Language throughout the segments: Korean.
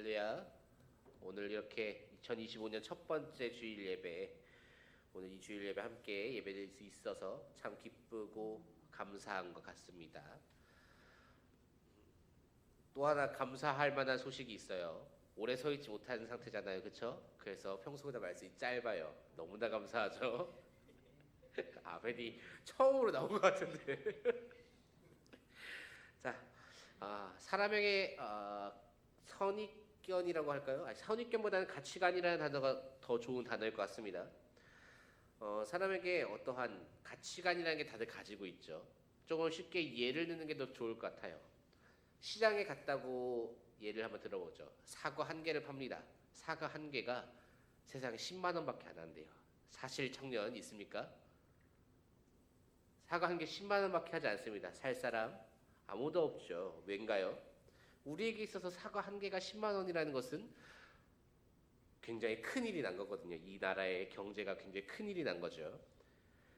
할렐루야. 오늘 이렇게 2025년 첫 번째 주일 예배, 오늘 이 주일 예배 함께 예배드릴 수 있어서 참 기쁘고 감사한 것 같습니다. 또 하나 감사할 만한 소식이 있어요. 오래 서 있지 못하는 상태잖아요, 그렇죠? 그래서 평소보다 말씀이 짧아요. 너무나 감사하죠. 아멘이 처음으로 나온 것 같은데. 자, 사람에게 선입견이라고 할까요? 선입견보다는 가치관이라는 단어가 더 좋은 단어일 것 같습니다. 사람에게 어떠한 가치관이라는 게 다들 가지고 있죠. 조금 쉽게 예를 드는 게 더 좋을 것 같아요. 시장에 갔다고 예를 한번 들어보죠. 사과 한 개를 팝니다. 사과 한 개가 세상에 10만 원밖에 안 한대요. 사실 청년 있습니까? 사과 한 개 10만 원밖에 하지 않습니다. 살 사람 아무도 없죠. 왠가요? 우리에게 있어서 사과 한 개가 10만 원이라는 것은 굉장히 큰 일이 난 거거든요. 이 나라의 경제가 굉장히 큰 일이 난 거죠.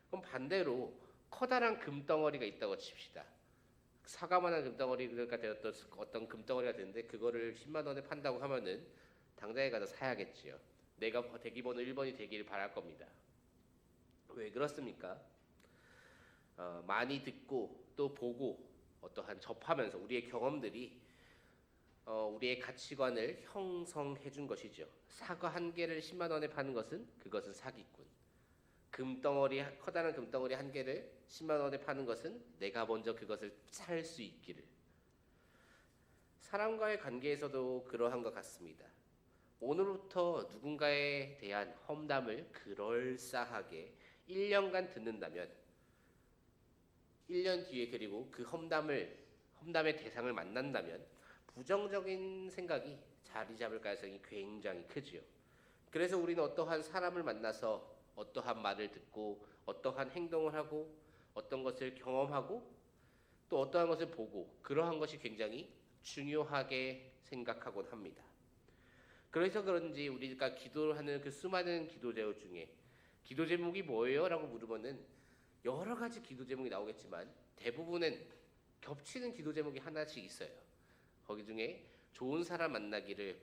그럼 반대로 커다란 금덩어리가 있다고 칩시다. 사과만한 금덩어리가 되었던 어떤 금덩어리가 되는데 그거를 10만 원에 판다고 하면은 당장에 가서 사야겠지요. 내가 대기번호 1번이 되기를 바랄 겁니다. 왜 그렇습니까? 많이 듣고 또 보고 어떠한 접하면서 우리의 경험들이 우리의 가치관을 형성해 준 것이죠. 사과 한 개를 10만 원에 파는 것은 그것은 사기꾼. 커다란 금덩어리 한 개를 10만 원에 파는 것은 내가 먼저 그것을 살 수 있기를. 사람과의 관계에서도 그러한 것 같습니다. 오늘부터 누군가에 대한 험담을 그럴싸하게 1년간 듣는다면 1년 뒤에 그리고 그 험담의 대상을 만난다면 부정적인 생각이 자리 잡을 가능성이 굉장히 크지요. 그래서 우리는 어떠한 사람을 만나서 어떠한 말을 듣고 어떠한 행동을 하고 어떤 것을 경험하고 또 어떠한 것을 보고 그러한 것이 굉장히 중요하게 생각하곤 합니다. 그래서 그런지 우리가 기도하는 그 수많은 기도 제목 중에 기도 제목이 뭐예요? 라고 물으면은 여러 가지 기도 제목이 나오겠지만 대부분은 겹치는 기도 제목이 하나씩 있어요. 거기 중에 좋은 사람 만나기를,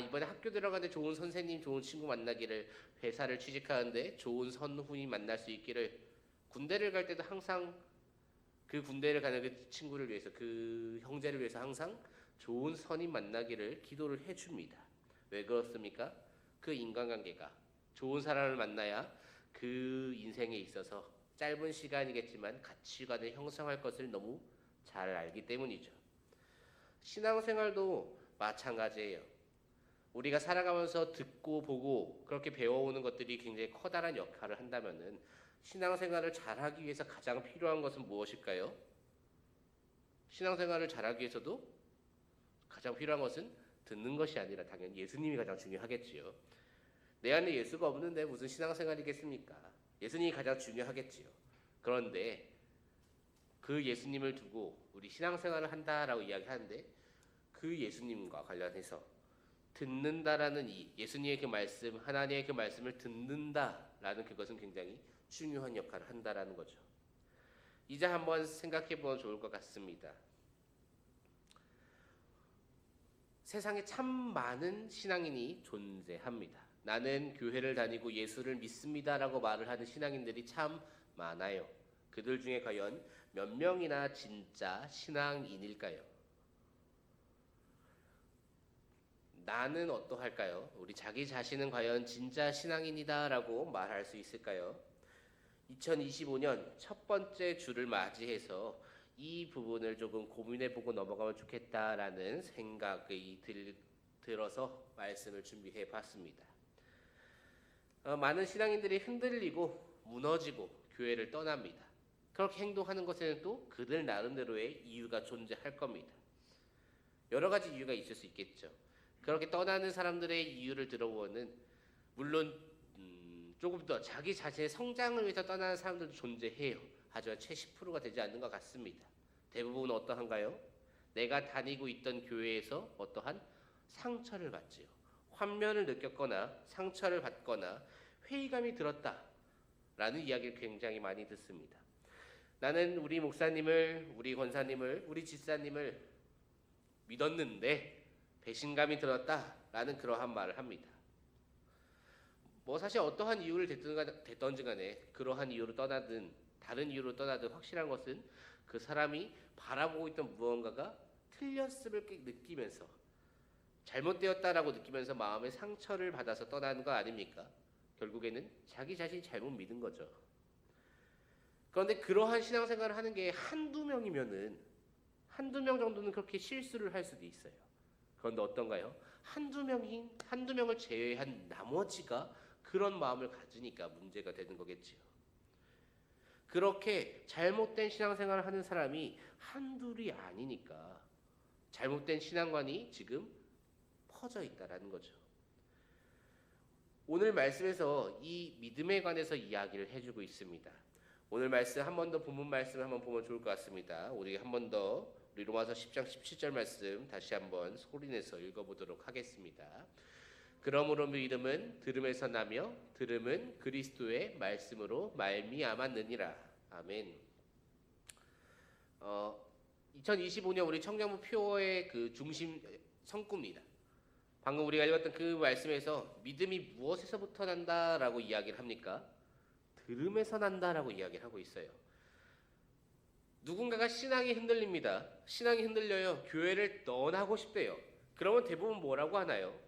이번에 학교 들어가는데 좋은 선생님, 좋은 친구 만나기를, 회사를 취직하는데 좋은 선후임 만날 수 있기를, 군대를 갈 때도 항상 그 군대를 가는 그 친구를 위해서, 그 형제를 위해서 항상 좋은 선임 만나기를 기도를 해줍니다. 왜 그렇습니까? 그 인간관계가 좋은 사람을 만나야 그 인생에 있어서 짧은 시간이겠지만 가치관을 형성할 것을 너무 잘 알기 때문이죠. 신앙생활도 마찬가지예요. 우리가 살아가면서 듣고 보고 그렇게 배워오는 것들이 굉장히 커다란 역할을 한다면은 신앙생활을 잘하기 위해서 가장 필요한 것은 무엇일까요? 신앙생활을 잘하기 위해서도 가장 필요한 것은 듣는 것이 아니라 당연히 예수님이 가장 중요하겠지요. 내 안에 예수가 없는데 무슨 신앙생활이겠습니까? 예수님이 가장 중요하겠지요. 그런데 그 예수님을 두고 우리 신앙생활을 한다라고 이야기하는데 그 예수님과 관련해서 듣는다라는 이 예수님의 그 말씀, 하나님의 그 말씀을 듣는다라는 그것은 굉장히 중요한 역할을 한다라는 거죠. 이제 한번 생각해 보면 좋을 것 같습니다. 세상에 참 많은 신앙인이 존재합니다. 나는 교회를 다니고 예수를 믿습니다라고 말을 하는 신앙인들이 참 많아요. 그들 중에 과연 몇 명이나 진짜 신앙인일까요? 나는 어떠할까요? 우리 자기 자신은 과연 진짜 신앙인이다라고 말할 수 있을까요? 2025년 첫 번째 주를 맞이해서 이 부분을 조금 고민해보고 넘어가면 좋겠다라는 생각이 들어서 말씀을 준비해 봤습니다. 많은 신앙인들이 흔들리고 무너지고 교회를 떠납니다. 그렇게 행동하는 것에는 또 그들 나름대로의 이유가 존재할 겁니다. 여러 가지 이유가 있을 수 있겠죠. 그렇게 떠나는 사람들의 이유를 들어보면 물론 조금 더 자기 자신의 성장을 위해서 떠나는 사람들도 존재해요. 하지만 70%가 되지 않는 것 같습니다. 대부분 어떠한가요? 내가 다니고 있던 교회에서 어떠한 상처를 받지요. 환면을 느꼈거나 상처를 받거나 회의감이 들었다라는 이야기를 굉장히 많이 듣습니다. 나는 우리 목사님을, 우리 권사님을, 우리 집사님을 믿었는데 배신감이 들었다라는 그러한 말을 합니다. 뭐 사실 어떠한 이유를 됐던지 간에 그러한 이유로 떠나든 다른 이유로 떠나든 확실한 것은 그 사람이 바라보고 있던 무언가가 틀렸음을 느끼면서 잘못되었다라고 느끼면서 마음의 상처를 받아서 떠나는 거 아닙니까? 결국에는 자기 자신이 잘못 믿은 거죠. 그런데 그러한 신앙생활을 하는 게 한두 명이면은 한두 명 정도는 그렇게 실수를 할 수도 있어요. 그런데 어떤가요? 한두 명을 제외한 나머지가 그런 마음을 가지니까 문제가 되는 거겠지요. 그렇게 잘못된 신앙생활을 하는 사람이 한둘이 아니니까 잘못된 신앙관이 지금 퍼져 있다라는 거죠. 오늘 말씀에서 이 믿음에 관해서 이야기를 해주고 있습니다. 오늘 말씀 한 번 더 본문 말씀 한번 보면 좋을 것 같습니다. 우리 한 번 더 우리 로마서 10장 17절 말씀 다시 한번 소리내서 읽어보도록 하겠습니다. 그러므로 믿음은 들음에서 나며 들음은 그리스도의 말씀으로 말미암았느니라. 아멘. 2025년 우리 청년부 표어의 그 중심 성구입니다. 방금 우리가 읽었던 그 말씀에서 믿음이 무엇에서부터 난다라고 이야기를 합니까? 들음에서 난다라고 이야기를 하고 있어요. 누군가가 신앙이 흔들립니다. 신앙이 흔들려요. 교회를 떠나고 싶대요. 그러면 대부분 뭐라고 하나요?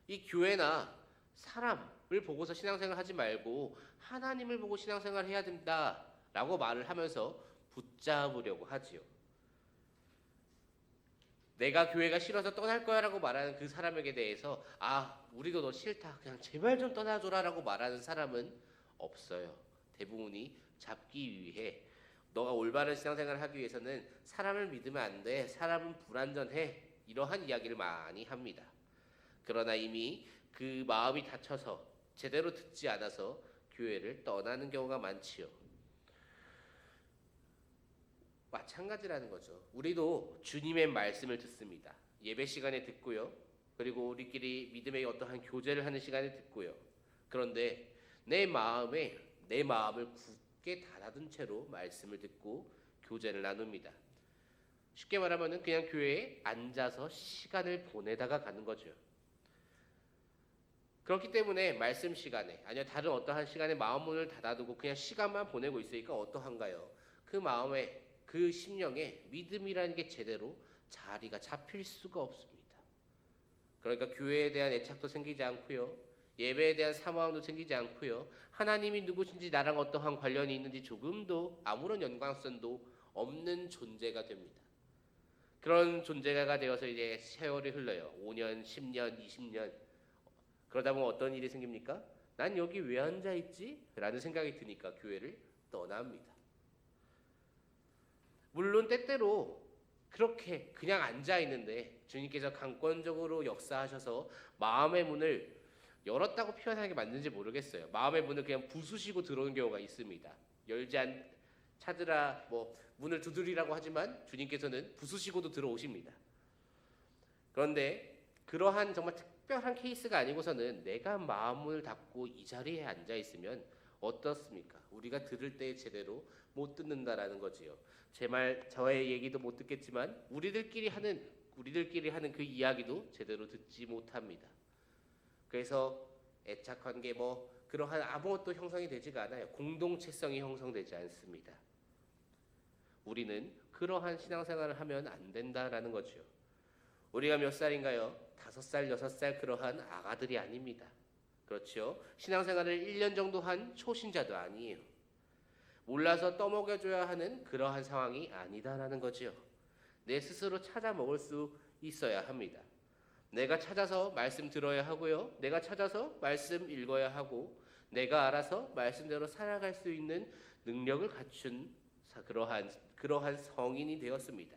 이 교회나 사람을 보고서 신앙생활 하지 말고 하나님을 보고 신앙생활 해야 된다라고 말을 하면서 붙잡으려고 하지요. 내가 교회가 싫어서 떠날 거야 라고 말하는 그 사람에게 대해서 우리도 너 싫다 그냥 제발 좀 떠나줘라 라고 말하는 사람은 없어요. 대부분이 잡기 위해 너가 올바른 신앙생활을 하기 위해서는 사람을 믿으면 안 돼. 사람은 불완전해. 이러한 이야기를 많이 합니다. 그러나 이미 그 마음이 닫혀서 제대로 듣지 않아서 교회를 떠나는 경우가 많지요. 마찬가지라는 거죠. 우리도 주님의 말씀을 듣습니다. 예배 시간에 듣고요. 그리고 우리끼리 믿음의 어떠한 교제를 하는 시간에 듣고요. 그런데 내 마음을 굳게 닫아둔 채로 말씀을 듣고 교제를 나눕니다. 쉽게 말하면 그냥 교회에 앉아서 시간을 보내다가 가는 거죠. 그렇기 때문에 말씀 시간에 아니면 다른 어떠한 시간에 마음 문을 닫아두고 그냥 시간만 보내고 있으니까 어떠한가요? 그 마음에 그 심령에 믿음이라는 게 제대로 자리가 잡힐 수가 없습니다. 그러니까 교회에 대한 애착도 생기지 않고요. 예배에 대한 사모함도 생기지 않고요. 하나님이 누구신지 나랑 어떠한 관련이 있는지 조금도 아무런 연관성도 없는 존재가 됩니다. 그런 존재가 되어서 이제 세월이 흘러요. 5년, 10년, 20년. 그러다 보면 어떤 일이 생깁니까? 난 여기 왜 앉아있지? 라는 생각이 드니까 교회를 떠납니다. 물론 때때로 그렇게 그냥 앉아있는데 주님께서 강권적으로 역사하셔서 마음의 문을 열었다고 표현하는 게 맞는지 모르겠어요. 마음의 문을 그냥 부수시고 들어오는 경우가 있습니다. 찾으라 문을 두드리라고 하지만 주님께서는 부수시고도 들어오십니다. 그런데 그러한 정말 특별한 케이스가 아니고서는 내가 마음을 닫고 이 자리에 앉아 있으면 어떻습니까? 우리가 들을 때 제대로 못 듣는다라는 거지요. 저의 얘기도 못 듣겠지만 우리들끼리 하는 그 이야기도 제대로 듣지 못합니다. 그래서 애착관계 그러한 아무것도 형성이 되지가 않아요. 공동체성이 형성되지 않습니다. 우리는 그러한 신앙생활을 하면 안 된다라는 거죠. 우리가 몇 살인가요? 5살, 6살 그러한 아가들이 아닙니다. 그렇죠? 신앙생활을 1년 정도 한 초신자도 아니에요. 몰라서 떠먹여줘야 하는 그러한 상황이 아니다라는 거지요. 내 스스로 찾아 먹을 수 있어야 합니다. 내가 찾아서 말씀 들어야 하고요. 내가 찾아서 말씀 읽어야 하고 내가 알아서 말씀대로 살아갈 수 있는 능력을 갖춘 그러한 성인이 되었습니다.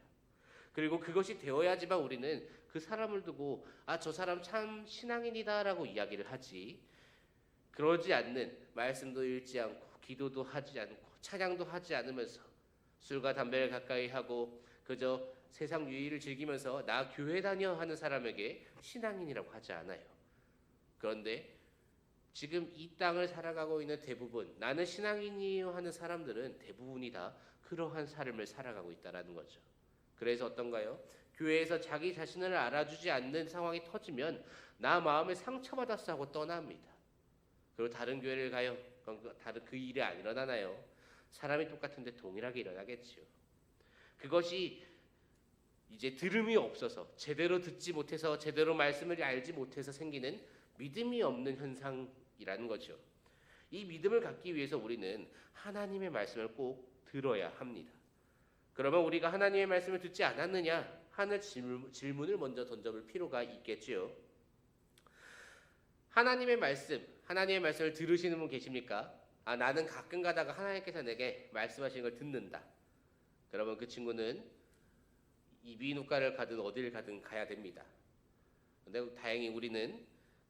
그리고 그것이 되어야지만 우리는 그 사람을 두고 저 사람 참 신앙인이다라고 이야기를 하지, 그러지 않는 말씀도 읽지 않고 기도도 하지 않고 찬양도 하지 않으면서 술과 담배를 가까이 하고 그저 세상 유의를 즐기면서 나 교회 다녀 하는 사람에게 신앙인이라고 하지 않아요. 그런데 지금 이 땅을 살아가고 있는 대부분 나는 신앙인이에요 하는 사람들은 대부분이 다 그러한 삶을 살아가고 있다는 거죠. 그래서 어떤가요? 교회에서 자기 자신을 알아주지 않는 상황이 터지면 나 마음에 상처받았어 하고 떠납니다. 그리고 다른 교회를 가요. 그럼 다른 그 일이 안 일어나나요? 사람이 똑같은데 동일하게 일어나겠지요. 그것이 이제 들음이 없어서 제대로 듣지 못해서 제대로 말씀을 알지 못해서 생기는 믿음이 없는 현상이라는 거죠. 이 믿음을 갖기 위해서 우리는 하나님의 말씀을 꼭 들어야 합니다. 그러면 우리가 하나님의 말씀을 듣지 않았느냐 하는 질문을 먼저 던져볼 필요가 있겠지요. 하나님의 말씀을 들으시는 분 계십니까? 나는 가끔 가다가 하나님께서 내게 말씀하시는 걸 듣는다. 그러면 그 친구는 이비인후과를 가든 어디를 가든 가야 됩니다. 근데 다행히 우리는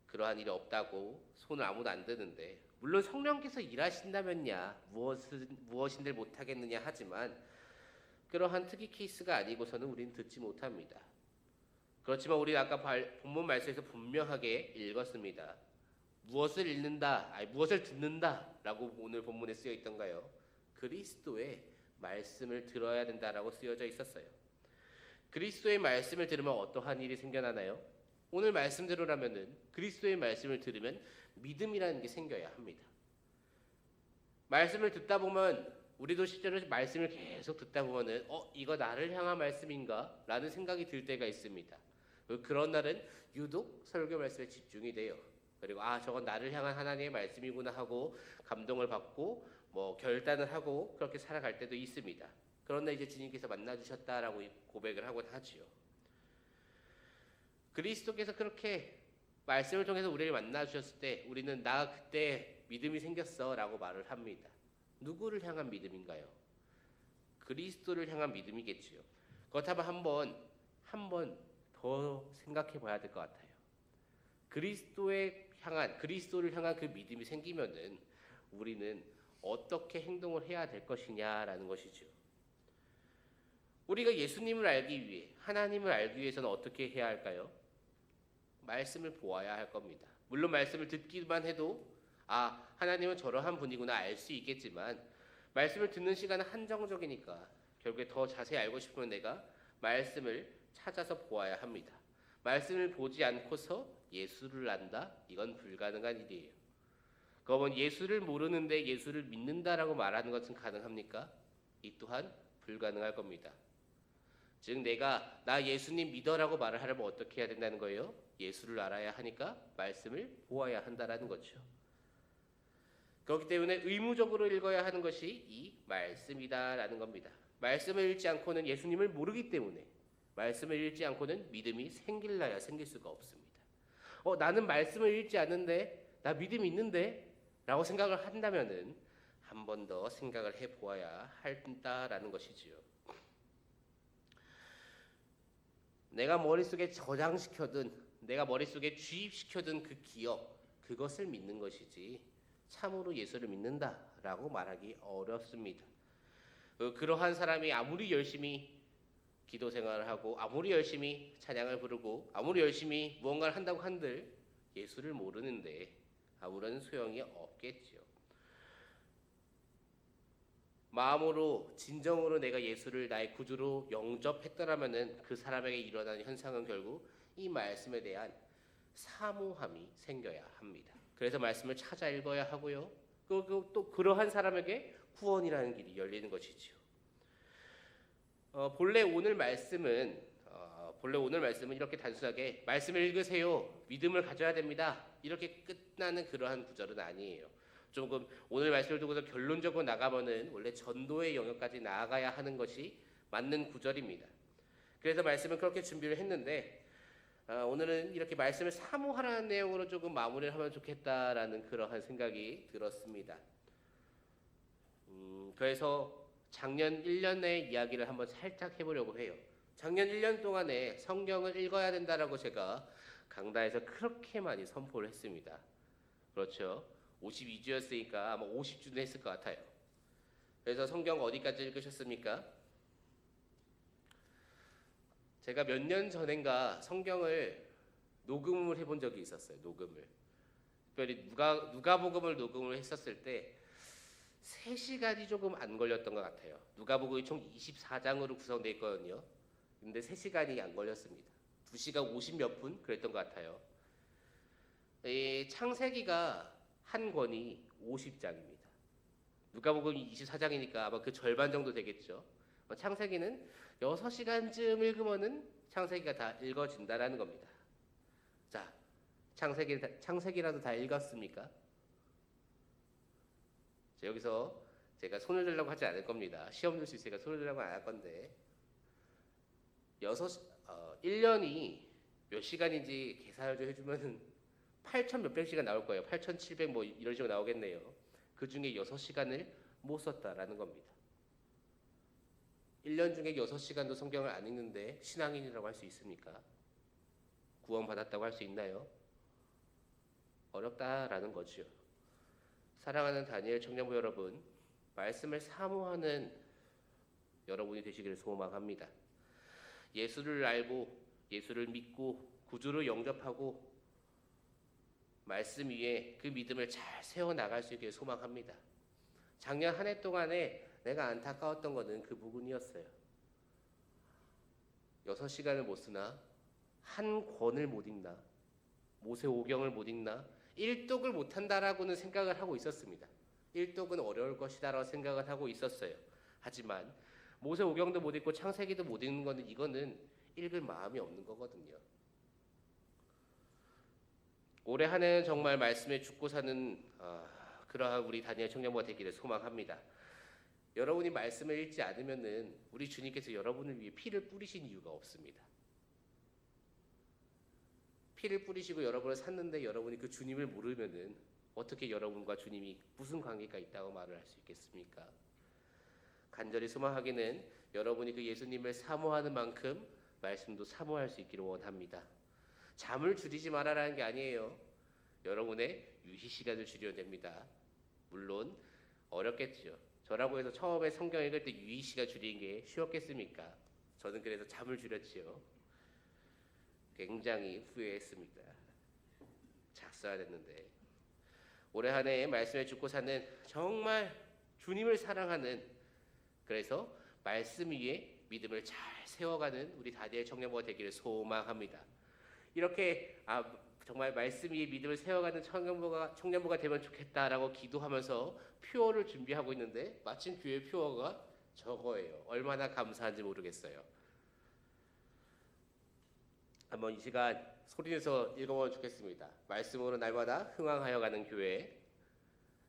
그러한 일이 없다고 손을 아무도 안 드는데, 물론 성령께서 일하신다면야 무엇인들 못하겠느냐 하지만 그러한 특이 케이스가 아니고서는 우리는 듣지 못합니다. 그렇지만 우리는 아까 본문 말씀에서 분명하게 읽었습니다. 무엇을 듣는다라고 오늘 본문에 쓰여 있던가요? 그리스도의 말씀을 들어야 된다라고 쓰여져 있었어요. 그리스도의 말씀을 들으면 어떠한 일이 생겨나나요? 오늘 말씀대로라면은 그리스도의 말씀을 들으면 믿음이라는 게 생겨야 합니다. 말씀을 듣다 보면 우리도 실제로 말씀을 계속 듣다 보면은 이거 나를 향한 말씀인가? 라는 생각이 들 때가 있습니다. 그런 날은 유독 설교 말씀에 집중이 돼요. 그리고 저건 나를 향한 하나님의 말씀이구나 하고 감동을 받고 결단을 하고 그렇게 살아갈 때도 있습니다. 그러나 이제 주님께서 만나주셨다라고 고백을 하곤 하지요. 그리스도께서 그렇게 말씀을 통해서 우리를 만나주셨을 때 우리는 나 그때 믿음이 생겼어 라고 말을 합니다. 누구를 향한 믿음인가요? 그리스도를 향한 믿음이겠지요. 그렇다면 한번 더 생각해 봐야 될 것 같아요. 그리스도를 향한 그 믿음이 생기면은 우리는 어떻게 행동을 해야 될 것이냐라는 것이죠. 우리가 예수님을 알기 위해, 하나님을 알기 위해서는 어떻게 해야 할까요? 말씀을 보아야 할 겁니다. 물론 말씀을 듣기만 해도 하나님은 저러한 분이구나 알 수 있겠지만 말씀을 듣는 시간은 한정적이니까 결국에 더 자세히 알고 싶으면 내가 말씀을 찾아서 보아야 합니다. 말씀을 보지 않고서 예수를 안다? 이건 불가능한 일이에요. 그러면 예수를 모르는데 예수를 믿는다라고 말하는 것은 가능합니까? 이 또한 불가능할 겁니다. 즉 나 예수님 믿어라고 말을 하려면 어떻게 해야 된다는 거예요? 예수를 알아야 하니까 말씀을 보아야 한다라는 거죠. 그렇기 때문에 의무적으로 읽어야 하는 것이 이 말씀이다라는 겁니다. 말씀을 읽지 않고는 예수님을 모르기 때문에 말씀을 읽지 않고는 믿음이 생길 수가 없습니다. 나는 말씀을 읽지 않는데 나 믿음이 있는데 라고 생각을 한다면은 한 번 더 생각을 해보아야 한다라는 것이지요. 내가 머릿속에 저장시켜둔, 내가 머릿속에 주입시켜둔 그 기억, 그것을 믿는 것이지 참으로 예수를 믿는다라고 말하기 어렵습니다. 그러한 사람이 아무리 열심히 기도 생활을 하고 아무리 열심히 찬양을 부르고 아무리 열심히 무언가를 한다고 한들 예수를 모르는데 아무런 소용이 없겠지요. 마음으로 진정으로 내가 예수를 나의 구주로 영접했더라면은 그 사람에게 일어나는 현상은 결국 이 말씀에 대한 사모함이 생겨야 합니다. 그래서 말씀을 찾아 읽어야 하고요. 또 그러한 사람에게 구원이라는 길이 열리는 것이지요. 본래 오늘 말씀은 이렇게 단순하게 말씀을 읽으세요. 믿음을 가져야 됩니다. 이렇게 끝나는 그러한 구절은 아니에요. 조금 오늘 말씀을 두고서 결론적으로 나가면은 원래 전도의 영역까지 나아가야 하는 것이 맞는 구절입니다. 그래서 말씀을 그렇게 준비를 했는데 오늘은 이렇게 말씀을 사모하라는 내용으로 조금 마무리를 하면 좋겠다라는 그러한 생각이 들었습니다. 그래서 작년 1년의 이야기를 한번 살짝 해보려고 해요. 작년 1년 동안에 성경을 읽어야 된다라고 제가 강단에서 그렇게 많이 선포를 했습니다. 그렇죠. 52주였으니까 아마 50주는 했을 것 같아요. 그래서 성경 어디까지 읽으셨습니까? 제가 몇 년 전인가 성경을 녹음을 해본 적이 있었어요. 특별히 누가복음을 녹음을 했었을 때 3시간이 조금 안 걸렸던 것 같아요. 누가복음이 총 24장으로 구성되어 있거든요. 근데 3시간이 안 걸렸습니다. 2시간 50몇 분 그랬던 것 같아요. 이 창세기가 한 권이 50장입니다. 누가복음이 24장이니까 아마 그 절반 정도 되겠죠. 창세기는 6시간쯤 읽으면은 창세기가 다 읽어진다라는 겁니다. 자, 창세기라도 다 읽었습니까? 자, 여기서 제가 손을 들라고 하지 않을 겁니다. 시험 줄 수 있으니까 손을 들라고 안 할 건데 1년이 몇 시간인지 계산을 좀 해주면 8,000 몇백 시간 나올 거예요. 8,700 뭐 이런 식으로 나오겠네요. 그 중에 6시간을 못 썼다라는 겁니다. 1년 중에 6시간도 성경을 안 읽는데 신앙인이라고 할 수 있습니까? 구원받았다고 할 수 있나요? 어렵다라는 거죠. 사랑하는 다니엘 청년부 여러분, 말씀을 사모하는 여러분이 되시기를 소망합니다. 예수를 알고 예수를 믿고 구주로 영접하고 말씀 위에 그 믿음을 잘 세워나갈 수 있기를 소망합니다. 작년 한 해 동안에 내가 안타까웠던 것은 그 부분이었어요. 6시간을 못 쓰나? 한 권을 못 읽나? 모세오경을 못 읽나? 1독을 못한다라고는 생각을 하고 있었습니다. 1독은 어려울 것이다라고 생각을 하고 있었어요. 하지만 모세오경도 못 읽고 창세기도 못 읽는 것은 이거는 읽을 마음이 없는 거거든요. 올해 한 해는 정말 말씀에 죽고 사는 그러한 우리 다니엘 청년부가 되기를 소망합니다. 여러분이 말씀을 읽지 않으면은 우리 주님께서 여러분을 위해 피를 뿌리신 이유가 없습니다. 피를 뿌리시고 여러분을 샀는데 여러분이 그 주님을 모르면은 어떻게 여러분과 주님이 무슨 관계가 있다고 말을 할 수 있겠습니까? 간절히 소망하기는 여러분이 그 예수님을 사모하는 만큼 말씀도 사모할 수 있기를 원합니다. 잠을 줄이지 말아라는 게 아니에요. 여러분의 유희 시간을 줄여야 됩니다. 물론 어렵겠죠. 저라고 해서 처음에 성경 읽을 때 유희 시간 줄이는 게 쉬웠겠습니까? 저는 그래서 잠을 줄였지요. 굉장히 후회했습니다. 작사야 됐는데 올해 한 해 말씀에 죽고 사는 정말 주님을 사랑하는, 그래서 말씀 위에 믿음을 잘 세워가는 우리 다니엘 청년부가 되기를 소망합니다. 이렇게 정말 말씀 위에 믿음을 세워가는 청년부가 되면 좋겠다라고 기도하면서 표어를 준비하고 있는데 마침 교회 표어가 저거예요. 얼마나 감사한지 모르겠어요. 한번 이 시간 소리내서 읽어보면 좋겠습니다. 말씀으로 날마다 흥황하여 가는 교회,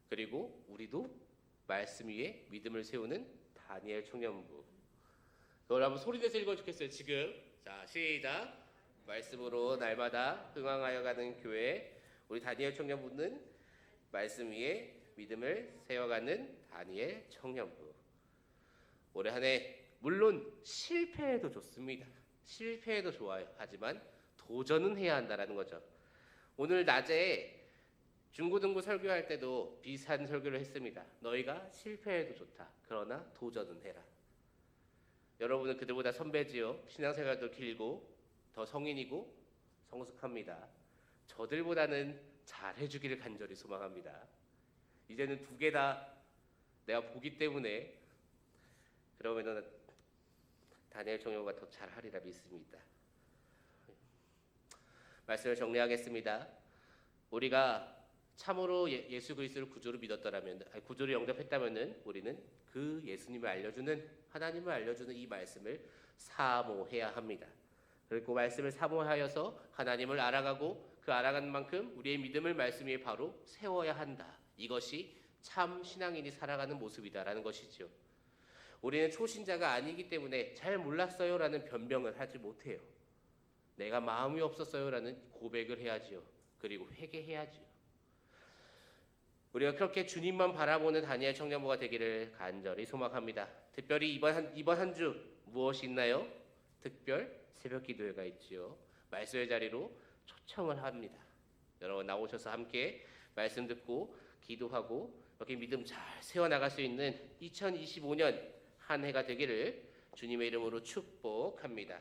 그리고 우리도 말씀 위에 믿음을 세우는 다니엘 청년부. 그걸 한번 소리내서 읽어보면 좋겠어요. 지금 자 시작. 말씀으로 날마다 흥황하여 가는 교회, 우리 다니엘 청년부는 말씀 위에 믿음을 세워가는 다니엘 청년부. 올해 한 해 물론 실패해도 좋습니다. 실패해도 좋아요. 하지만 도전은 해야 한다라는 거죠. 오늘 낮에 중고등부 설교할 때도 비슷한 설교를 했습니다. 너희가 실패해도 좋다. 그러나 도전은 해라. 여러분은 그들보다 선배지요. 신앙생활도 길고 더 성인이고 성숙합니다. 저들보다는 잘해주기를 간절히 소망합니다. 이제는 2개 다 내가 보기 때문에 그러면은 다니엘 청년부가 더 잘하리라 믿습니다. 말씀을 정리하겠습니다. 우리가 참으로 예수 그리스도를 구주로 믿었더라면, 구주로 영접했다면은 우리는 그 예수님을 알려주는, 하나님을 알려주는 이 말씀을 사모해야 합니다. 그리고 말씀을 사모하여서 하나님을 알아가고 그 알아가는 만큼 우리의 믿음을 말씀 위에 바로 세워야 한다. 이것이 참 신앙인이 살아가는 모습이다라는 것이죠. 우리는 초신자가 아니기 때문에 잘 몰랐어요라는 변명을 하지 못해요. 내가 마음이 없었어요라는 고백을 해야지요. 그리고 회개해야지요. 우리가 그렇게 주님만 바라보는 다니엘 청년부가 되기를 간절히 소망합니다. 특별히 이번 한 주 무엇이 있나요? 특별 새벽 기도회가 있지요. 말씀의 자리로 초청을 합니다. 여러분 나오셔서 함께 말씀 듣고 기도하고 이렇게 믿음 잘 세워나갈 수 있는 2025년 한 해가 되기를 주님의 이름으로 축복합니다.